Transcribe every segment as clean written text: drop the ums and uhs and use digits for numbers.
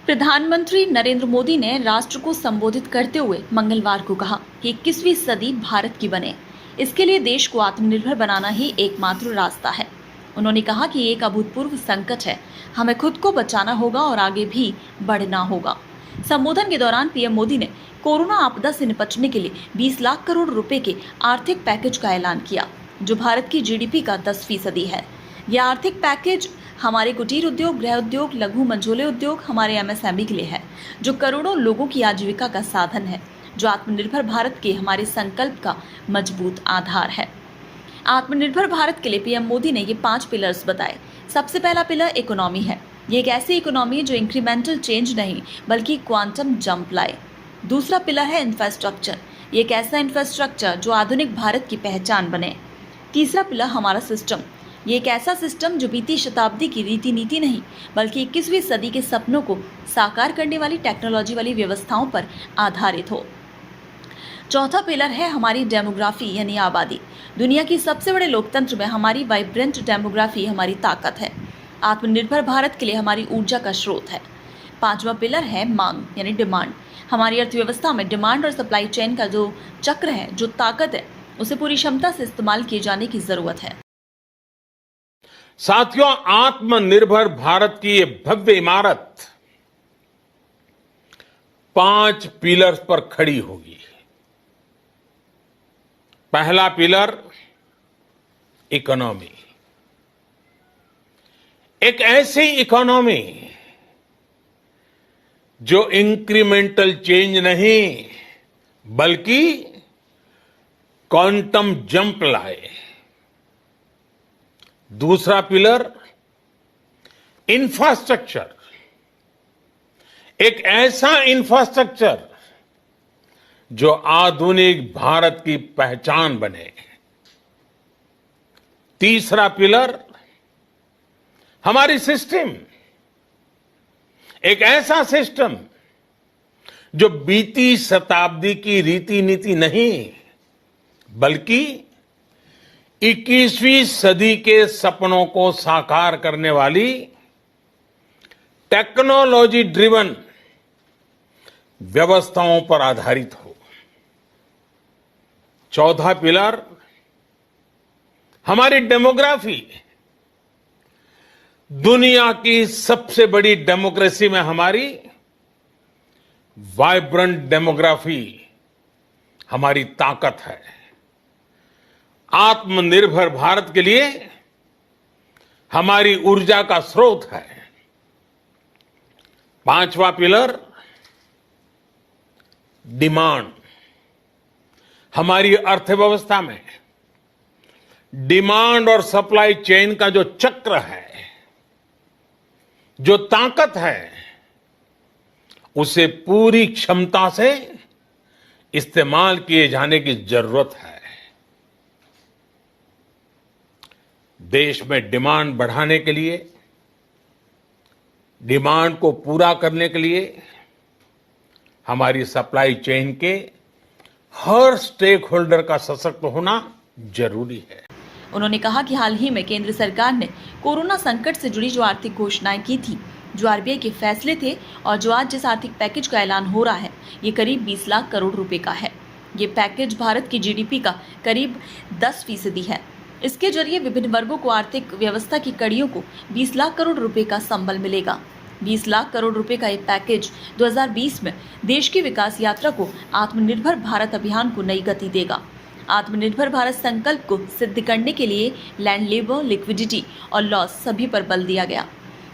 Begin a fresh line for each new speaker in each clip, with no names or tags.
प्रधानमंत्री नरेंद्र मोदी ने राष्ट्र को संबोधित करते हुए मंगलवार को कहा कि 21वीं सदी भारत की बने। इसके लिए देश को आत्मनिर्भर बनाना ही एकमात्र रास्ता है। उन्होंने कहा कि ये एक अभूतपूर्व संकट है, हमें खुद को बचाना होगा और आगे भी बढ़ना होगा। संबोधन के दौरान पीएम मोदी ने कोरोना आपदा से निपटने के लिए 20 लाख करोड़ रुपए के आर्थिक पैकेज का ऐलान किया, जो भारत की जीडीपी का 10% है। यह आर्थिक पैकेज हमारे कुटीर उद्योग, गृह उद्योग, लघु मंझोले उद्योग, हमारे एमएसएमई के लिए है, जो करोड़ों लोगों की आजीविका का साधन है, जो आत्मनिर्भर भारत के हमारे संकल्प का मजबूत आधार है। आत्मनिर्भर भारत के लिए पीएम मोदी ने ये 5 पिलर्स बताए। सबसे पहला पिलर इकोनॉमी है। ये एक ऐसी इकोनॉमी है जो इंक्रीमेंटल चेंज नहीं बल्कि क्वांटम जंप लाए। दूसरा पिलर है इंफ्रास्ट्रक्चर। ये एक ऐसा इंफ्रास्ट्रक्चर जो आधुनिक भारत की पहचान बने। तीसरा पिलर हमारा सिस्टम। ये एक ऐसा सिस्टम जो बीती शताब्दी की रीति नीति नहीं बल्कि 21वीं सदी के सपनों को साकार करने वाली टेक्नोलॉजी वाली व्यवस्थाओं पर आधारित हो। चौथा पिलर है हमारी डेमोग्राफी यानी आबादी। दुनिया की सबसे बड़े लोकतंत्र में हमारी वाइब्रेंट डेमोग्राफी हमारी ताकत है। आत्मनिर्भर भारत के लिए हमारी ऊर्जा का स्रोत है। पांचवा पिलर है मांग यानी डिमांड। हमारी अर्थव्यवस्था में डिमांड और सप्लाई चेन का जो चक्र है, जो ताकत है, उसे पूरी क्षमता से इस्तेमाल किए जाने की जरूरत है।
साथियों, आत्मनिर्भर भारत की ये भव्य इमारत 5 पिलर्स पर खड़ी होगी। पहला पिलर इकोनॉमी। एक ऐसी इकोनॉमी जो इंक्रीमेंटल चेंज नहीं बल्कि क्वांटम जंप लाए। दूसरा पिलर इंफ्रास्ट्रक्चर। एक ऐसा इंफ्रास्ट्रक्चर जो आधुनिक भारत की पहचान बने। तीसरा पिलर हमारी सिस्टम। एक ऐसा सिस्टम जो बीती शताब्दी की रीति नीति नहीं बल्कि 21वीं सदी के सपनों को साकार करने वाली टेक्नोलॉजी ड्रिवन व्यवस्थाओं पर आधारित हो। चौथा पिलर हमारी डेमोग्राफी। दुनिया की सबसे बड़ी डेमोक्रेसी में हमारी वाइब्रेंट डेमोग्राफी हमारी ताकत है। आत्मनिर्भर भारत के लिए हमारी ऊर्जा का स्रोत है। पांचवा पिलर डिमांड। हमारी अर्थव्यवस्था में डिमांड और सप्लाई चेन का जो चक्र है, जो ताकत है, उसे पूरी क्षमता से इस्तेमाल किए जाने की जरूरत है। देश में डिमांड बढ़ाने के लिए, डिमांड को पूरा करने के लिए हमारी सप्लाई चेन के हर स्टेक होल्डर का सशक्त होना जरूरी है।
उन्होंने कहा कि हाल ही में केंद्र सरकार ने कोरोना संकट से जुड़ी जो आर्थिक घोषणाएं की थी, जो आरबीआई के फैसले थे और जो आज जिस आर्थिक पैकेज का ऐलान हो रहा है, ये करीब 20 लाख करोड़ रुपए का है। ये पैकेज भारत की जीडीपी का करीब 10% है। इसके जरिए विभिन्न वर्गों को आर्थिक व्यवस्था की कड़ियों को 20 लाख करोड़ रुपए का संबल मिलेगा। 20 लाख करोड़ रुपए का ये पैकेज 2020 में देश की विकास यात्रा को, आत्मनिर्भर भारत अभियान को नई गति देगा। आत्मनिर्भर भारत संकल्प को सिद्ध करने के लिए लैंड, लेबर, लिक्विडिटी और लॉस सभी पर बल दिया गया।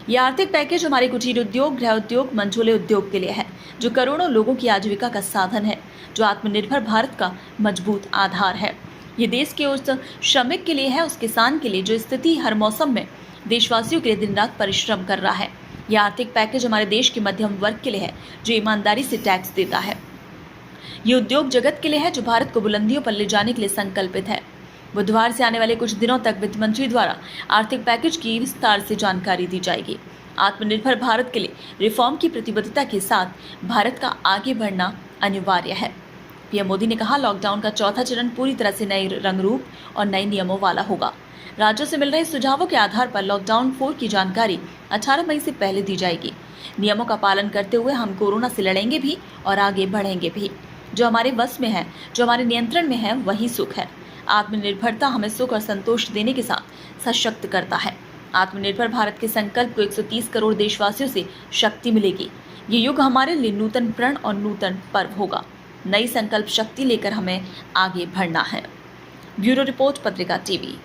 यह आर्थिक पैकेज हमारे कुटीर उद्योग, गृह उद्योग, मंझोले उद्योग के लिए है, जो करोड़ों लोगों की आजीविका का साधन है, जो आत्मनिर्भर भारत का मजबूत आधार है। ये देश के उस श्रमिक के लिए है, उस किसान के लिए जो स्थिति हर मौसम में देशवासियों के लिए दिन रात परिश्रम कर रहा है। यह आर्थिक पैकेज हमारे देश के मध्यम वर्ग के लिए है, जो ईमानदारी से टैक्स देता है। ये उद्योग जगत के लिए है, जो भारत को बुलंदियों पर ले जाने के लिए संकल्पित है। बुधवार से आने वाले कुछ दिनों तक वित्त मंत्री द्वारा आर्थिक पैकेज की विस्तार से जानकारी दी जाएगी। आत्मनिर्भर भारत के लिए रिफॉर्म की प्रतिबद्धता के साथ भारत का आगे बढ़ना अनिवार्य है। पीएम मोदी ने कहा, लॉकडाउन का चौथा चरण पूरी तरह से नए रंग रूप और नए नियमों वाला होगा। राज्यों से मिल रहे सुझावों के आधार पर लॉकडाउन 4 की जानकारी 18 मई से पहले दी जाएगी। नियमों का पालन करते हुए हम कोरोना से लड़ेंगे भी और आगे बढ़ेंगे भी। जो हमारे वश में है, जो हमारे नियंत्रण में है, वही सुख है। आत्मनिर्भरता हमें सुख और संतोष देने के साथ सशक्त करता है। आत्मनिर्भर भारत के संकल्प को 130 करोड़ देशवासियों से शक्ति मिलेगी। ये युग हमारे लिए नूतन प्रण और नूतन पर्व होगा। नई संकल्प शक्ति लेकर हमें आगे बढ़ना है। ब्यूरो रिपोर्ट, पत्रिका टीवी।